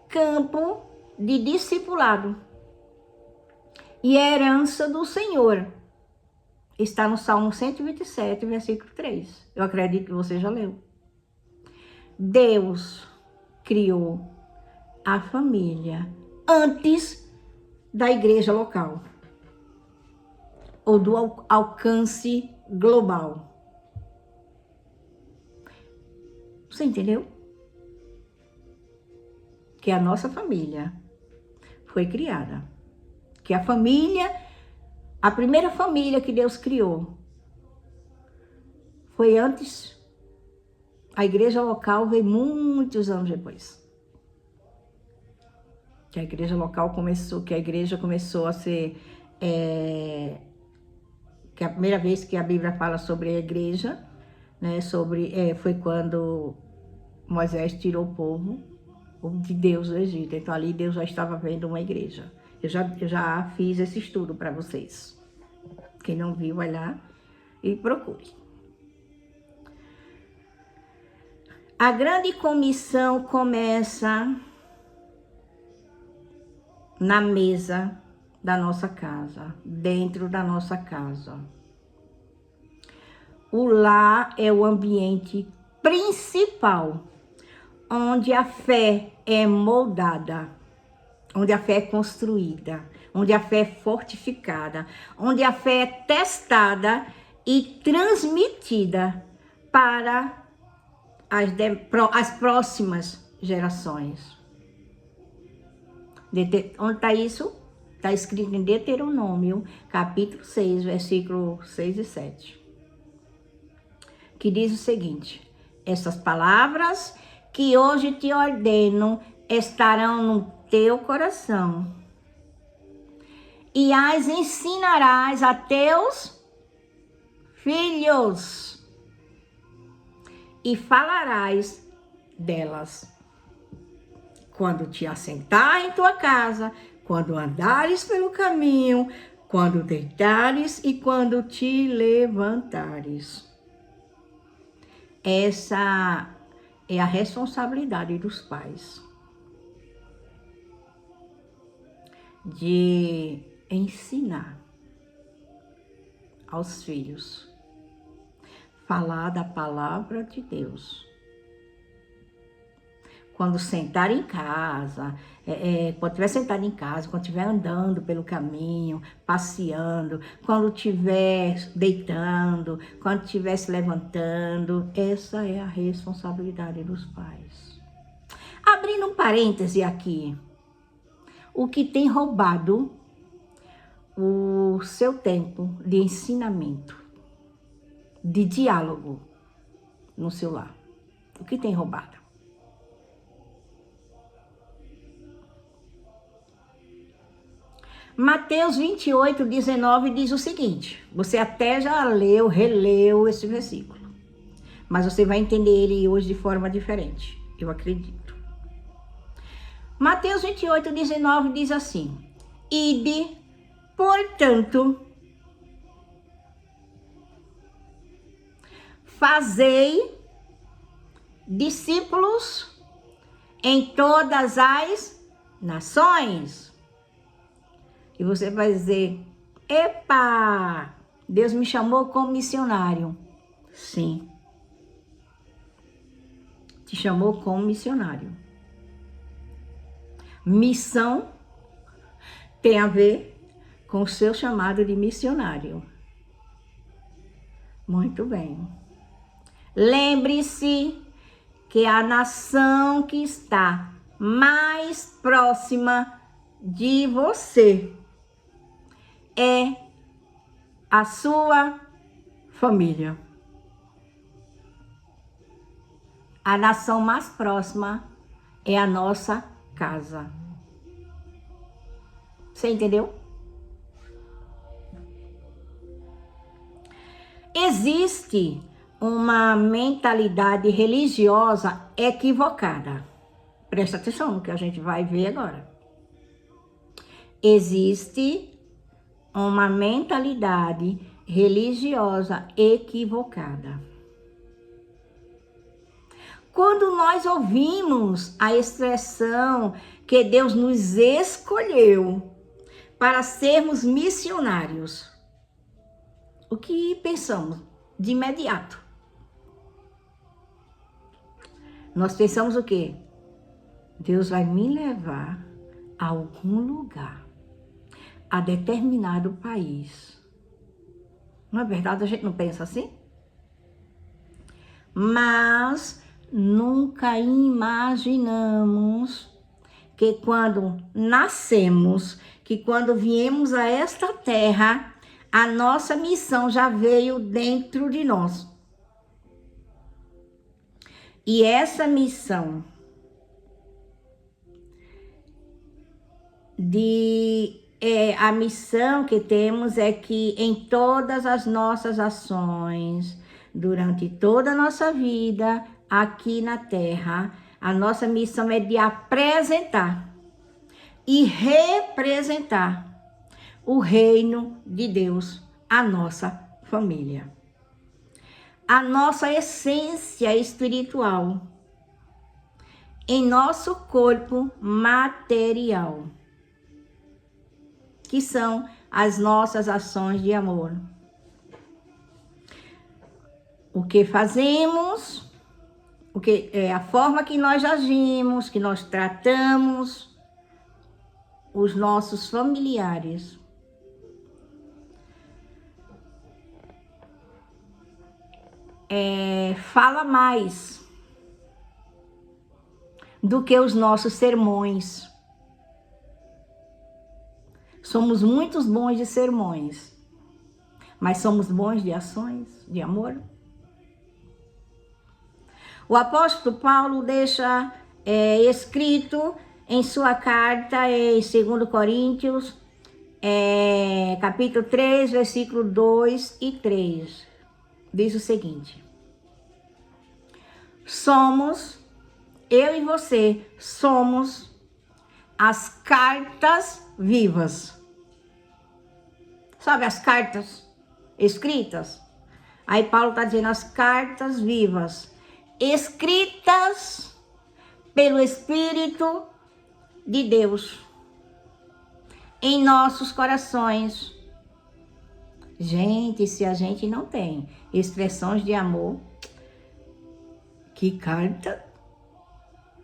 Speaker 1: campo de discipulado. E a herança do Senhor está no Salmo 127, versículo 3. Eu acredito que você já leu. Deus criou a família antes da igreja local ou do alcance global. Você entendeu? Que a nossa família foi criada. Que a família, a primeira família que Deus criou foi antes. A igreja local veio muitos anos depois. Que a igreja começou a ser... que a primeira vez que a Bíblia fala sobre a igreja, né, foi quando Moisés tirou o povo de Deus do Egito. Então ali Deus já estava vendo uma igreja. Eu já fiz esse estudo para vocês. Quem não viu, vai lá e procure. A grande comissão começa na mesa da nossa casa, dentro da nossa casa. O lar é o ambiente principal, onde a fé é moldada, onde a fé é construída, onde a fé é fortificada, onde a fé é testada e transmitida para as próximas gerações. Onde está isso? Está escrito em Deuteronômio, capítulo 6, versículo 6 e 7. Que diz o seguinte: essas palavras que hoje te ordeno estarão no teu coração, e as ensinarás a teus filhos, e falarás delas quando te assentar em tua casa, quando andares pelo caminho, quando deitares e quando te levantares. Essa é a responsabilidade dos pais, de ensinar aos filhos, falar da palavra de Deus. Quando sentar em casa, quando estiver sentado em casa, quando estiver andando pelo caminho, passeando, quando estiver deitando, quando estiver se levantando, essa é a responsabilidade dos pais. Abrindo um parêntese aqui, o que tem roubado o seu tempo de ensinamento, de diálogo no seu lar? O que tem roubado? Mateus 28, 19 diz o seguinte, você até já releu esse versículo, mas você vai entender ele hoje de forma diferente, eu acredito. Mateus 28, 19 diz assim: ide, portanto, fazei discípulos em todas as nações. E você vai dizer, epa, Deus me chamou como missionário. Sim. Te chamou como missionário. Missão tem a ver com o seu chamado de missionário. Muito bem. Lembre-se que a nação que está mais próxima de você é a sua família. A nação mais próxima é a nossa casa. Você entendeu? Existe uma mentalidade religiosa equivocada. Presta atenção no que a gente vai ver agora. Existe uma mentalidade religiosa equivocada. Quando nós ouvimos a expressão que Deus nos escolheu para sermos missionários, o que pensamos de imediato? Nós pensamos o quê? Deus vai me levar a algum lugar, a determinado país. Não é verdade? A gente não pensa assim? Mas nunca imaginamos que quando nascemos, que quando viemos a esta terra, a nossa missão já veio dentro de nós. E essa missão a missão que temos é que em todas as nossas ações, durante toda a nossa vida aqui na Terra, a nossa missão é de apresentar e representar o reino de Deus, a nossa família, a nossa essência espiritual, em nosso corpo material, que são as nossas ações de amor. O que fazemos, a forma que nós agimos, que nós tratamos os nossos familiares. Fala mais do que os nossos sermões. Somos muito bons de sermões, mas somos bons de ações, de amor? O apóstolo Paulo deixa escrito em sua carta, em 2 Coríntios, capítulo 3, versículo 2 e 3, diz o seguinte: eu e você, somos as cartas vivas. Sabe as cartas escritas? Aí Paulo está dizendo as cartas vivas, escritas pelo Espírito de Deus em nossos corações. Gente, se a gente não tem expressões de amor, que carta?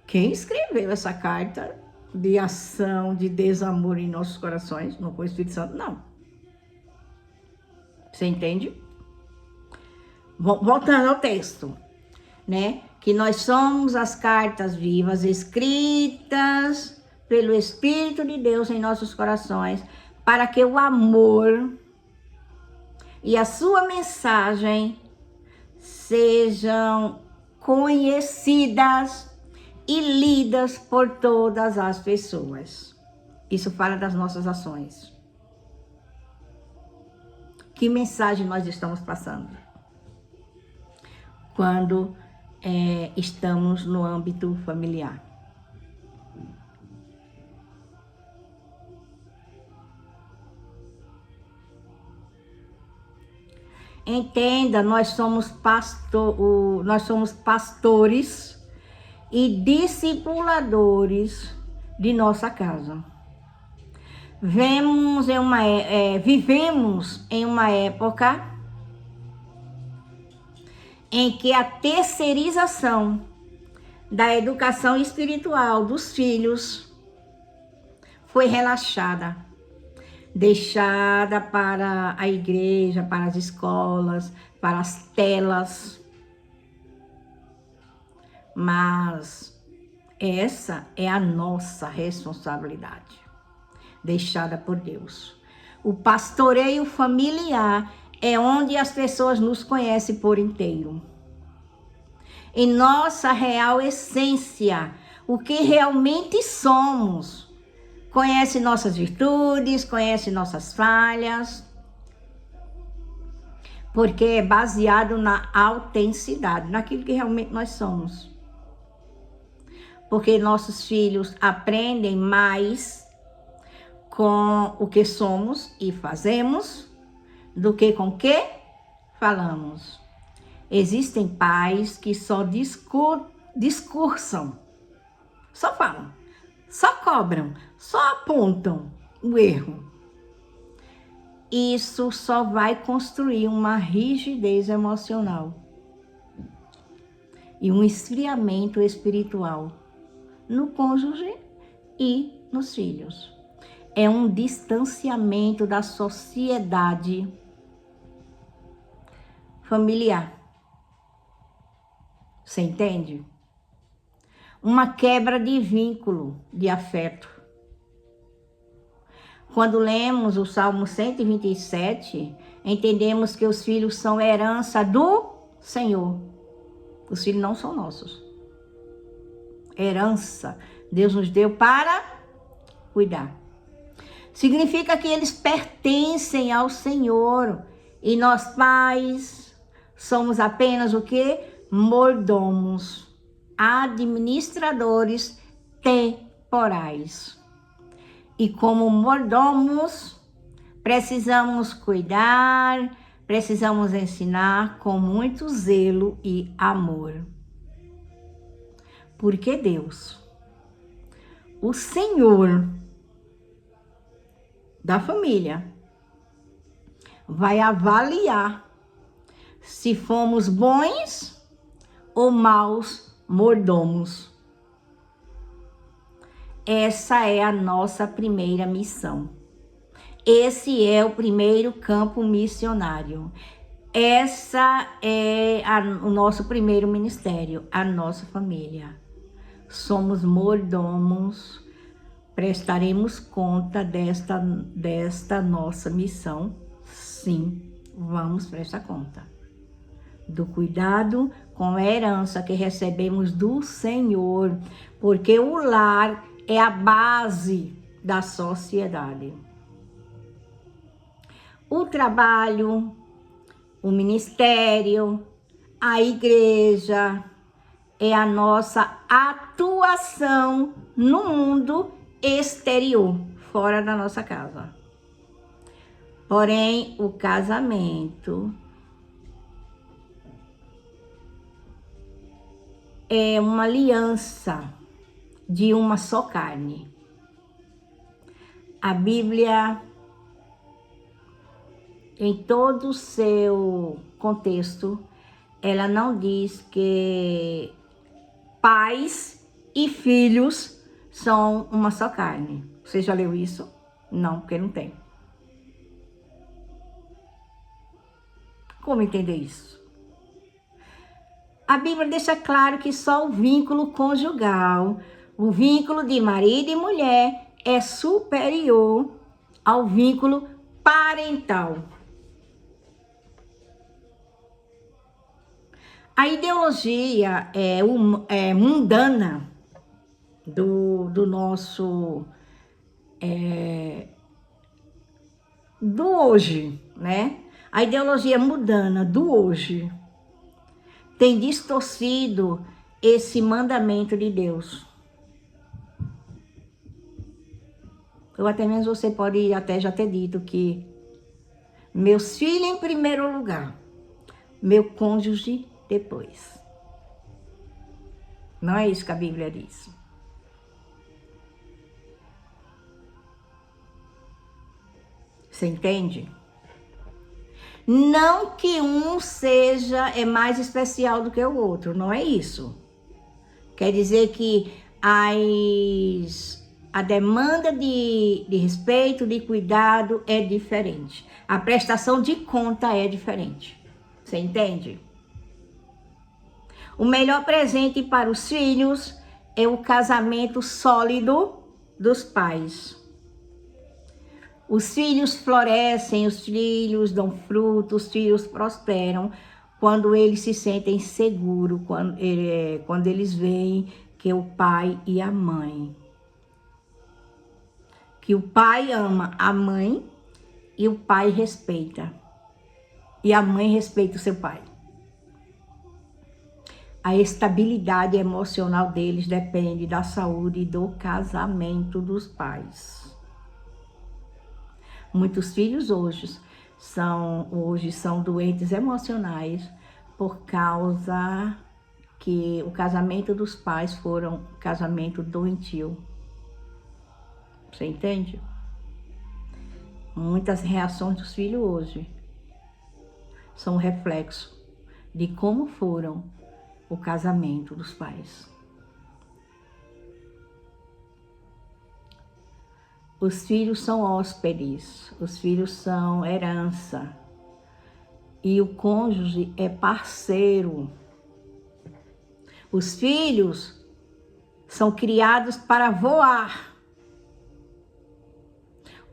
Speaker 1: Quem escreveu essa carta de ação, de desamor em nossos corações? Não foi o Espírito Santo, não. Você entende? Voltando ao texto, né? Que nós somos as cartas vivas escritas pelo Espírito de Deus em nossos corações, para que o amor e a sua mensagem sejam conhecidas e lidas por todas as pessoas. Isso fala das nossas ações. Que mensagem nós estamos passando quando estamos no âmbito familiar? Entenda, nós somos pastores e discipuladores de nossa casa. Vivemos em uma época em que a terceirização da educação espiritual dos filhos foi relaxada, deixada para a igreja, para as escolas, para as telas. Mas essa é a nossa responsabilidade, deixada por Deus. O pastoreio familiar é onde as pessoas nos conhecem por inteiro. Em nossa real essência, o que realmente somos. Conhece nossas virtudes, conhece nossas falhas, porque é baseado na autenticidade, naquilo que realmente nós somos. Porque nossos filhos aprendem mais com o que somos e fazemos do que com o que falamos. Existem pais que só discursam, só falam, só cobram, só apontam o erro. Isso só vai construir uma rigidez emocional e um esfriamento espiritual no cônjuge e nos filhos. É um distanciamento da sociedade familiar. Você entende? Uma quebra de vínculo, de afeto. Quando lemos o Salmo 127, entendemos que os filhos são herança do Senhor. Os filhos não são nossos. herança. Deus nos deu para cuidar. Significa que eles pertencem ao Senhor. E nós, pais, somos apenas o quê? Mordomos, administradores temporais. E como mordomos, precisamos cuidar, precisamos ensinar com muito zelo e amor. Porque Deus, o Senhor da família, vai avaliar se fomos bons ou maus mordomos. Essa é a nossa primeira missão. Esse é o primeiro campo missionário. Essa é o nosso primeiro ministério, a nossa família. Somos mordomos, prestaremos conta desta nossa missão. Sim, vamos prestar conta do cuidado com a herança que recebemos do Senhor, porque o lar é a base da sociedade. O trabalho, o ministério, a igreja é a nossa atuação no mundo exterior, fora da nossa casa. Porém, o casamento é uma aliança de uma só carne. A Bíblia, em todo o seu contexto, ela não diz que pais e filhos são uma só carne. Você já leu isso? Não, porque não tem. Como entender isso? A Bíblia deixa claro que só o vínculo conjugal, o vínculo de marido e mulher, é superior ao vínculo parental. A ideologia mundana do nosso do hoje, né? A ideologia mundana do hoje tem distorcido esse mandamento de Deus. Ou até mesmo você pode até já ter dito que meus filhos em primeiro lugar, meu cônjuge depois. Não é isso que a Bíblia diz. Você entende? Não que um seja mais especial do que o outro, não é isso. Quer dizer que a demanda de respeito, de cuidado é diferente. A prestação de conta é diferente. Você entende? O melhor presente para os filhos é o casamento sólido dos pais. Os filhos florescem, os filhos dão fruto, os filhos prosperam quando eles se sentem seguros, quando eles veem que o pai e a mãe, que o pai ama a mãe e o pai respeita, e a mãe respeita o seu pai. A estabilidade emocional deles depende da saúde do casamento dos pais. Muitos filhos hoje são doentes emocionais por causa que o casamento dos pais foram um casamento doentio. Você entende? Muitas reações dos filhos hoje são um reflexo de como foram o casamento dos pais. Os filhos são hóspedes, os filhos são herança. E o cônjuge é parceiro. Os filhos são criados para voar.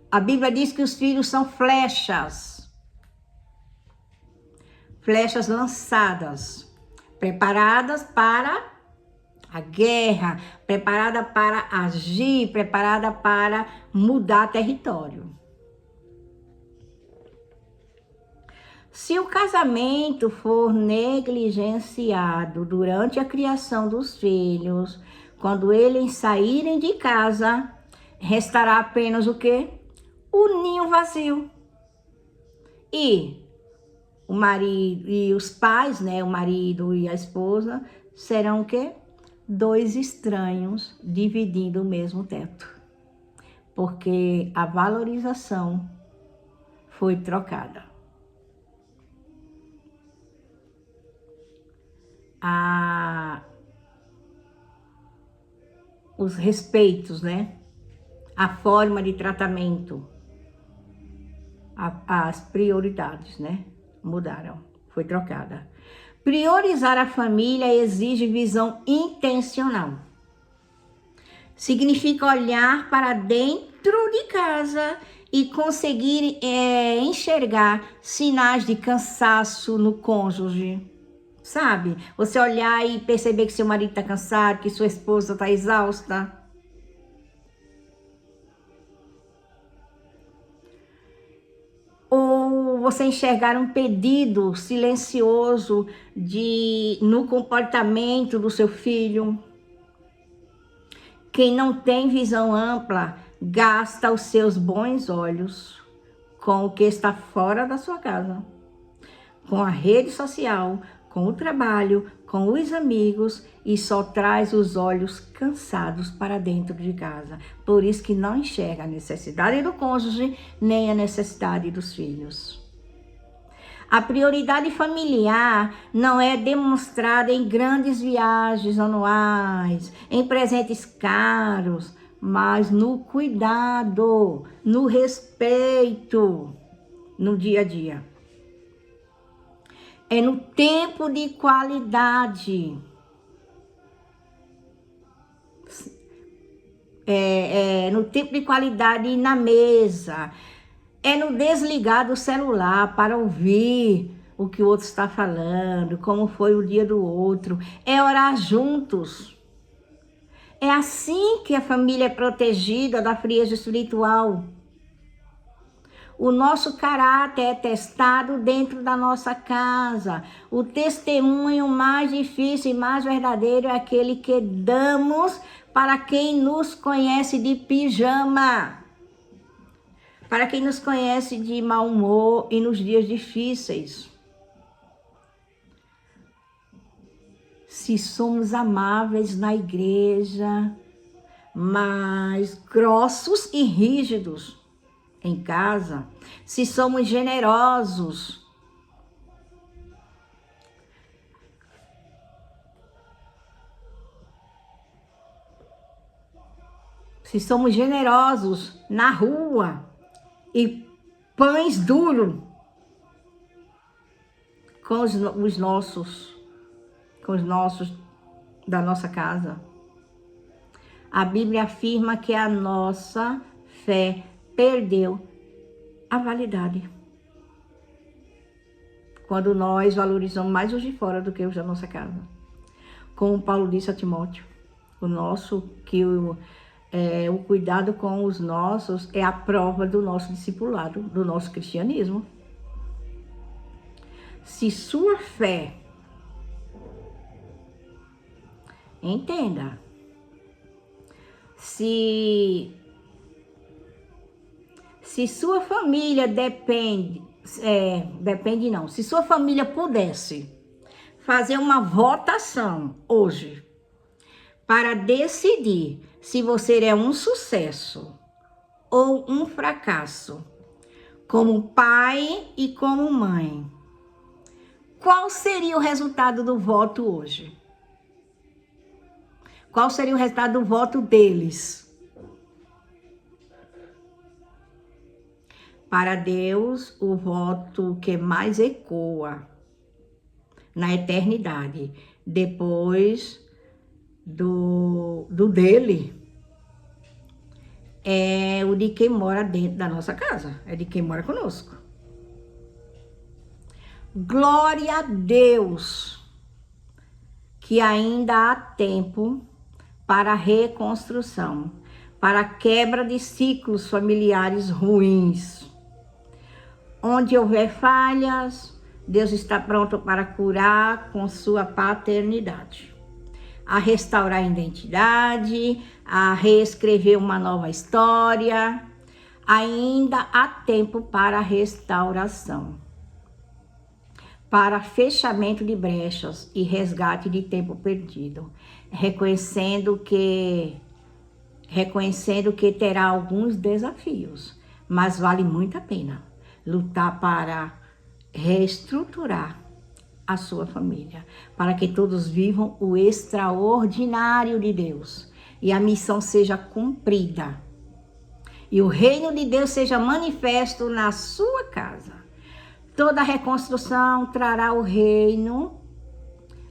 Speaker 1: A Bíblia diz que os filhos são flechas. Flechas lançadas, preparadas para A guerra, preparada para agir, preparada para mudar território. Se o casamento for negligenciado durante a criação dos filhos, quando eles saírem de casa, restará apenas o quê? O ninho vazio. E o marido e os pais, né, o marido e a esposa, serão o quê? Dois estranhos dividindo o mesmo teto. Porque a valorização foi trocada. Os respeitos, né? A forma de tratamento, as prioridades, né? Mudaram, foi trocada. Priorizar a família exige visão intencional. Significa olhar para dentro de casa e conseguir enxergar sinais de cansaço no cônjuge. Sabe? Você olhar e perceber que seu marido está cansado, que sua esposa está exausta. Ou você enxergar um pedido silencioso no comportamento do seu filho. Quem não tem visão ampla gasta os seus bons olhos com o que está fora da sua casa, com a rede social, com o trabalho, com os amigos, e só traz os olhos cansados para dentro de casa. Por isso que não enxerga a necessidade do cônjuge, nem a necessidade dos filhos. A prioridade familiar não é demonstrada em grandes viagens anuais, em presentes caros, mas no cuidado, no respeito, no dia a dia. É no tempo de qualidade. É no tempo de qualidade na mesa. É no desligar do celular para ouvir o que o outro está falando, como foi o dia do outro. É orar juntos. É assim que a família é protegida da frieza espiritual. O nosso caráter é testado dentro da nossa casa. O testemunho mais difícil e mais verdadeiro é aquele que damos para quem nos conhece de pijama. Para quem nos conhece de mau humor e nos dias difíceis. Se somos amáveis na igreja, mas grossos e rígidos em casa, se somos generosos, na rua e pães duros com os nossos da nossa casa. A Bíblia afirma que a nossa fé perdeu a validade quando nós valorizamos mais os de fora do que os da nossa casa. Como Paulo disse a Timóteo, o cuidado com os nossos é a prova do nosso discipulado, do nosso cristianismo. Se sua fé, entenda, se sua família se sua família pudesse fazer uma votação hoje para decidir se você é um sucesso ou um fracasso, como pai e como mãe, qual seria o resultado do voto hoje? Qual seria o resultado do voto deles? Para Deus, o voto que mais ecoa na eternidade, depois do dele, é o de quem mora dentro da nossa casa, é de quem mora conosco. Glória a Deus, que ainda há tempo para a reconstrução, para a quebra de ciclos familiares ruins. Onde houver falhas, Deus está pronto para curar com sua paternidade, a restaurar a identidade, a reescrever uma nova história. Ainda há tempo para a restauração, para fechamento de brechas e resgate de tempo perdido, reconhecendo que terá alguns desafios, mas vale muito a pena lutar para reestruturar a sua família, para que todos vivam o extraordinário de Deus e a missão seja cumprida e o reino de Deus seja manifesto na sua casa. Toda reconstrução trará o reino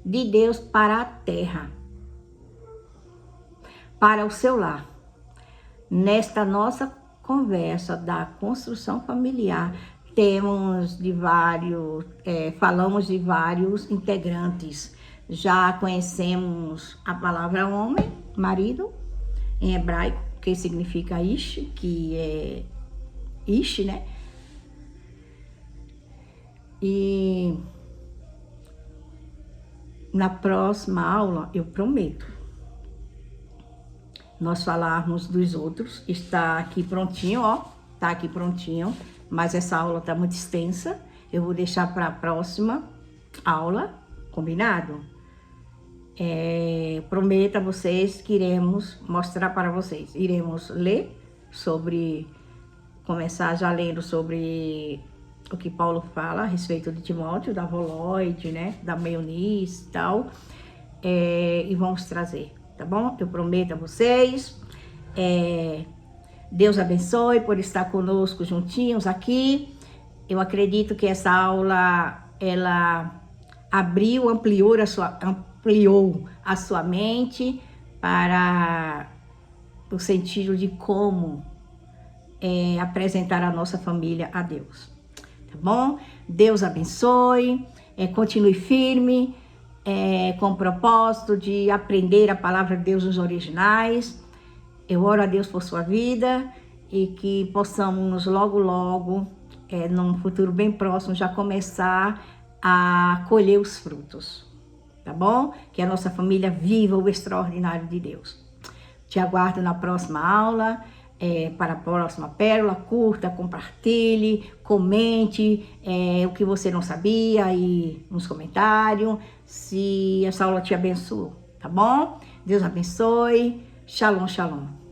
Speaker 1: de Deus para a terra, para o seu lar. Nesta nossa conversa da construção familiar, falamos de vários integrantes. Já conhecemos a palavra homem, marido, em hebraico, que significa ish, que é ish, né? E na próxima aula, eu prometo, nós falarmos dos outros. Está aqui prontinho, ó, tá aqui prontinho, mas essa aula tá muito extensa. Eu vou deixar para a próxima aula, combinado? Prometo a vocês que iremos mostrar para vocês. Iremos ler sobre, começar já lendo sobre o que Paulo fala a respeito de Timóteo, da Voloide, né, da Meunice e tal, e vamos trazer, tá bom? Eu prometo a vocês. Deus abençoe por estar conosco juntinhos aqui. Eu acredito que essa aula, ela ampliou a sua mente para o sentido de como apresentar a nossa família a Deus, tá bom? Deus abençoe, continue firme, com o propósito de aprender a palavra de Deus nos originais. Eu oro a Deus por sua vida e que possamos logo, logo, num futuro bem próximo, já começar a colher os frutos, tá bom? Que a nossa família viva o extraordinário de Deus. Te aguardo na próxima aula, para a próxima pérola. Curta, compartilhe, comente o que você não sabia aí nos comentários, se essa aula te abençoou, tá bom? Deus abençoe. Shalom, shalom.